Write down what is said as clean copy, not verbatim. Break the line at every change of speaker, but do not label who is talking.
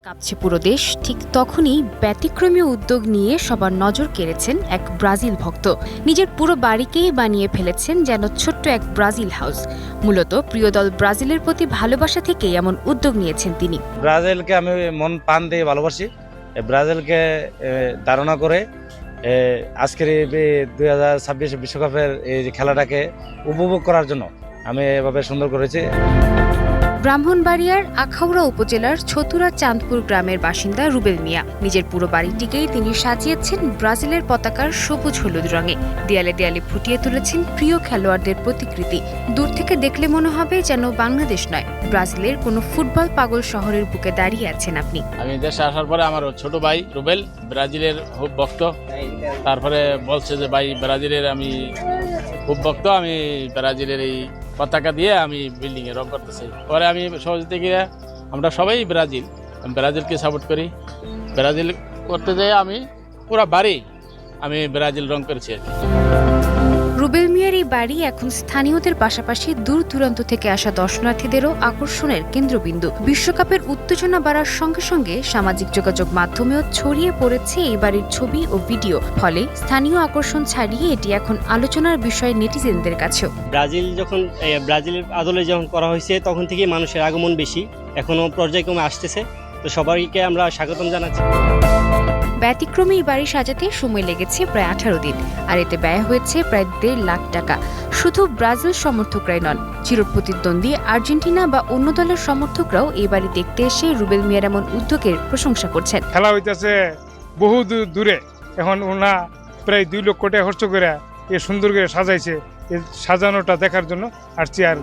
কাঁপছে পুরো দেশ। ঠিক তখনই ব্যতিক্রমী উদ্যোগ নিয়ে সবার নজর কেড়েছেন এক ব্রাজিল ভক্ত। নিজের পুরো বাড়িকেই বানিয়ে ফেলেছেন যেন ছোট্ট এক ব্রাজিল হাউস। মূলত প্রিয় দল ব্রাজিলের প্রতি ভালোবাসা থেকেই এমন উদ্যোগ নিয়েছেন তিনি।
ব্রাজিলকে আমি মন প্রাণ দিয়ে ভালোবাসি। ব্রাজিলকে ধারণা করে আজকের এই 2026 বিশ্বকাপের এই খেলাটাকে উপভোগ করার জন্য আমি এভাবে সুন্দর করেছি।
ব্রাহ্মণবাড়িয়ার আখাউড়া উপজেলার ছতুরা চাঁদপুর গ্রামের বাসিন্দা রুবেল মিয়া। নিজের পুরো বাড়িটিকেই তিনি সাজিয়েছেন ব্রাজিলের পতাকার সবুজ হলুদ রঙে। দেয়ালে দেয়ালে ফুটিয়ে তুলেছেন প্রিয় খেলোয়াড়দের প্রতিকৃতি। দূর থেকে দেখলে মনে হবে যেন বাংলাদেশ নয়, ব্রাজিলের কোনো ফুটবল পাগল শহরের বুকে দাঁড়িয়ে আছেন আপনি।
আমি দেশে আসার পরে আমার ছোট ভাই রুবেল ব্রাজিলের খুব ভক্ত, তারপরে বলছে যে ভাই ব্রাজিলের আমি খুব ভক্ত, আমি ব্রাজিলের এই পতাকা দিয়ে আমি বিল্ডিং এ রং করতেছি। পরে আমি সহজে গিয়ে আমরা সবাই ব্রাজিলকে সাপোর্ট করি। ব্রাজিল করতে যেয়ে আমি পুরো বাড়ি আমি ব্রাজিল রং করেছি আর কি।
রুবেল মিয়ার এই বাড়ি এখন স্থানীয়দের পাশাপাশি দূর দূরান্ত থেকে আসা দর্শনার্থীদেরও আকর্ষণের কেন্দ্রবিন্দু। বিশ্বকাপের উত্তেজনা বাড়ার সঙ্গে সঙ্গে সামাজিক যোগাযোগ মাধ্যমেও ছড়িয়ে পড়েছে এই বাড়ির ছবি ও ভিডিও। ফলে স্থানীয় আকর্ষণ ছাড়িয়ে এটি এখন আলোচনার বিষয় নেটিজেনদের কাছেও।
ব্রাজিলের আদলে যখন করা হয়েছে তখন থেকে মানুষের আগমন বেশি, এখনো পর্যায়ক্রমে আসতেছে, তো সবাইকে আমরা স্বাগতম জানাচ্ছি।
ব্যতিক্রমী এই বাড়ি সাজাতে সময় লেগেছে প্রায় 18 দিন, আর এতে ব্যয় হয়েছে প্রায় 1.5 লাখ টাকা। শুধু ব্রাজিল সমর্থকরাই নন, চিরপ্রতিদ্বন্দ্বী আর্জেন্টিনা বা অন্য দলের সমর্থকরাও এই বাড়ি দেখতে এসে রুবেল মিয়ার এমন উদ্যোগের প্রশংসা করছেন।
খেলা হইতেছে বহু দূরে, এখন ওনা প্রায় 2 লক্ষ টাকা খরচ করে এ সুন্দর করে সাজাইছে। এই সাজানোটা দেখার জন্য আসছি। আর